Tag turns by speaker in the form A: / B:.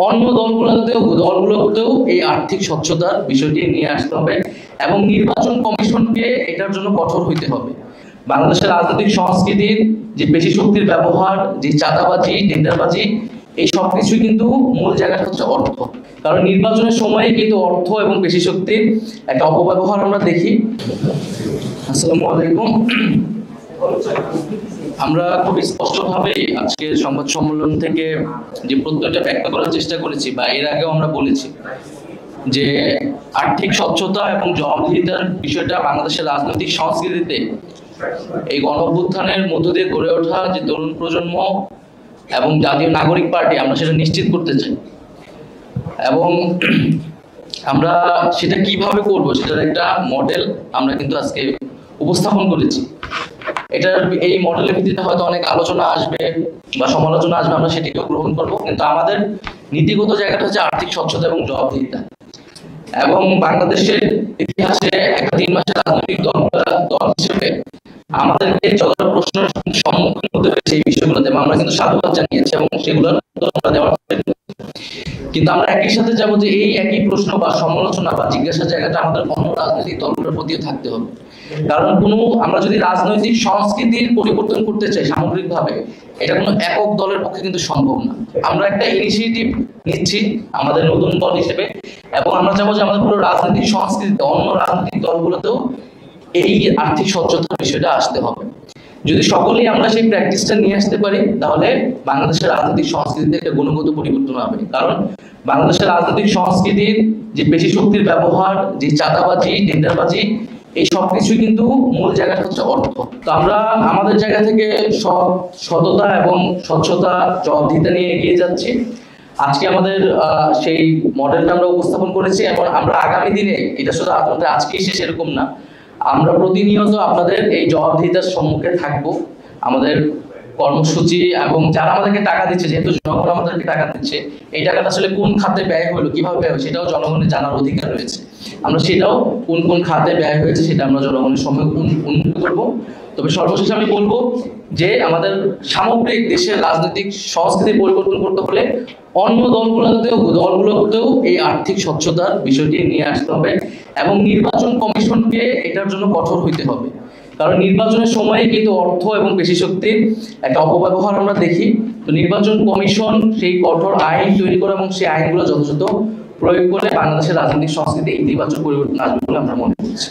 A: অন্য দলগুলোতেও এই আর্থিক স্বচ্ছতার বিষয়টি নিয়ে আসতে হবে এবং নির্বাচন কমিশনকে এটার জন্য কঠোর হইতে হবে। বাংলাদেশের রাজনৈতিক সংস্কৃতির যে পেশি শক্তির ব্যবহার, যে চাঁদাবাজি, টেন্ডারবাজি, এই সব কিছুই কিন্তু মূল জায়গাটা হচ্ছে অর্থ। কারণ নির্বাচনের সময়ে কিন্তু অর্থ এবং পেশি শক্তির একটা অপব্যবহার আমরা দেখি। আসসালামু আলাইকুম। আমরা খুব স্পষ্টভাবে আজকে সংবাদ সম্মেলন থেকে যে প্রত্যয়টা ব্যক্ত করার চেষ্টা করেছি বা এর আগেও আমরা বলেছি যে আর্থিক স্বচ্ছতা এবং জবাবদিহিতার বিষয়টা বাংলাদেশের রাজনৈতিক সংস্কৃতিতে এই গণঅভ্যুত্থানের মধ্য দিয়ে গড়ে ওঠা যে তরুণ প্রজন্ম এবং জাতীয় নাগরিক পার্টি আমরা সেটা নিশ্চিত করতে চাই এবং আমরা সেটা কিভাবে করব সেটার একটা মডেল আমরা কিন্তু আজকে উপস্থাপন করেছি। এই মডেলের ভিত্তিতে হয়তো অনেক আলোচনা আসবে বা সমালোচনা আসবে, আমরা সেটিকেও গ্রহণ করব, কিন্তু আমাদের নীতিগত জায়গাটা হচ্ছে আর্থিক স্বচ্ছতা এবং জবাবদিহিতা। এবং বাংলাদেশের ইতিহাসে একটা 3 মাসের রাজনৈতিক দল হিসেবে আমাদেরকে যতটা প্রশ্নের সম্মুখীন হতে হয়েছে এই বিষয়গুলোতে আমরা কিন্তু সাধুবাদ জানিয়েছি এবং সেগুলোর দেওয়ার, কিন্তু আমরা একই সাথে যাবো যে এই একই প্রশ্ন বা সমালোচনা বা জিজ্ঞাসার জায়গাটা আমাদের অন্য রাজনৈতিক দলগুলোর প্রতিও থাকতে হবে। কারণ আমরা যদি রাজনৈতিক সংস্কৃতির পরিবর্তন করতে চাই সামগ্রিকভাবে, এটা কোনো একক দলের পক্ষে কিন্তু সম্ভব না। আমরা একটা ইনিশিয়েটিভ নিচ্ছি আমাদের নতুন দল হিসেবে এবং আমরা চাবো যে আমাদের পুরো রাজনৈতিক সংস্কৃতিতে অন্য রাজনৈতিক দলগুলোতেও এই আর্থিক স্বচ্ছতার বিষয়টা আসতে হবে। যদি সকলেই আমরা সেই প্র্যাকটিসটা নিয়ে আসতে পারি তাহলে বাংলাদেশের রাজনৈতিক সংস্কৃতিতে একটা গুণগত পরিবর্তন হবে। কারণ বাংলাদেশের রাজনৈতিক সংস্কৃতির যে পেশি শক্তির ব্যবহার, যে চাঁদাবাজি, টেন্ডারবাজি, এই সব কিছুই কিন্তু মূল জায়গাটা হচ্ছে অর্থ। তো আমরা আমাদের জায়গা থেকে সততা এবং স্বচ্ছতা জবাবদিহিতা নিয়ে এগিয়ে যাচ্ছি। আজকে আমাদের সেই মডেলটা আমরা উপস্থাপন করেছি এবং আমরা আগামী দিনে, এটা শুধু আপনাদের আজকেই শেষ এরকম না, আমরা প্রতিনিয়ত আপনাদের এই জবাবদিহিতার সম্মুখে থাকব। আমাদের কর্মসূচি এবং যারা আমাদেরকে টাকা দিচ্ছে, যেহেতু জনগণ আমাদেরকে টাকা দিচ্ছে, এই টাকাটা আসলে কোন খাতে ব্যয় হলো, কিভাবে ব্যয় হলো, সেটাও জনগণের জানার অধিকার রয়েছে। আমরা সেটাও কোন খাতে ব্যয় হয়েছে সেটা আমরা জনগণের সম্মুখে উন্মুক্ত করব। তবে সর্বশেষে আমি বলবো যে আমাদের সামগ্রিক দেশের রাজনৈতিক সংস্কৃতি পরিবর্তন করতে হলে অন্য দলগুলোতেও এই আর্থিক স্বচ্ছতার বিষয়টি নিয়ে আসতে হবে এবং নির্বাচন কমিশনকে এটার জন্য কঠোর হইতে হবে। কারণ নির্বাচনের সময়ে কিন্তু অর্থ এবং পেশি শক্তির একটা অপব্যবহার আমরা দেখি। তো নির্বাচন কমিশন সেই কঠোর আইন তৈরি করে এবং সেই আইনগুলো যথাযথ প্রয়োগ করে বাংলাদেশের রাজনৈতিক সংস্কৃতি ইতিবাচক পরিবর্তন আসবে বলে আমরা মনে করছি।